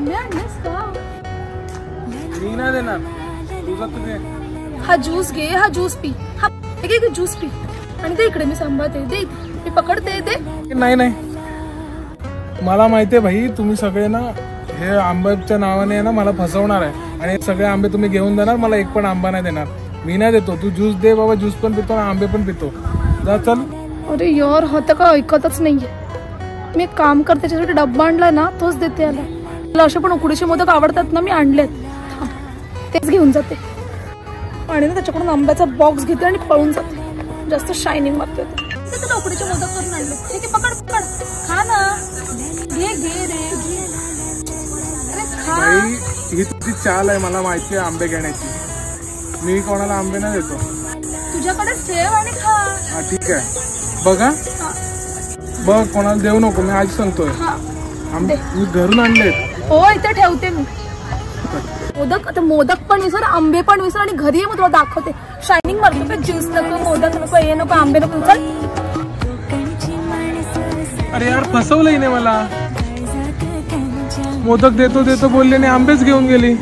आंबे आणलेस का? मी नाही देणार, तुझा तू दे. हा ज्यूस घे, हा ज्यूस पी. हा घे ज्यूस पी आणि ते इकडे मी सांभाळते. दे मी पकडते. दे. नाही नाही, मला माहितीये भाई तुम्ही सगळे ना हे आंब्याच्या नावाने ना मला फसवणार आहे आणि सगळे आंबे तुम्ही घेऊन देणार, मला एक पण आंबा नाही देणार. मी नाही देतो. तू ज्यूस दे बाबा, ज्यूस पण पितो आणि आंबे पण पितो. जा चल. अरे यार होतं का ऐकतच नाहीये. मी एक काम करते, त्याच्यासाठी डब्बा आणला ना तोच देते याला. मला असे पण उकडीचे मोदक आवडतात ना, मी आणलेत. तेच घेऊन जाते आणि ना त्याच्याकडून आंब्याचा बॉक्स घेते आणि पळून जाते. जास्त शायनिंग मारते. उकडीचे मोदक करून आणले. ठीक आहे, पकड पकड, खा ना. घे घे रे. अरे खा. भाई ही तुझी चाल आहे, मला माहिती आहे आंबे घेण्याची. मी कोणाला आंबे नाही देतो. तुझ्याकडे ठेव आणि खा. हा ठीक आहे, बघा बघ, कोणाला देऊ नको. मी आज सांगतोय, आंबे मी घरून आणलेत. हो इथे ठेवते मी. मोदक, आता मोदक पण विसर, आंबे पण विसर आणि घरी ये, मग तुला दाखवते. शायनिंग मारतो का? ज्यूस नको, मोदक नको, हे नको, आंबे नको. चल. अरे यार फसवलंय ने मला. मोदक देतो देतो बोलले आणि आंबेच घेऊन गेली.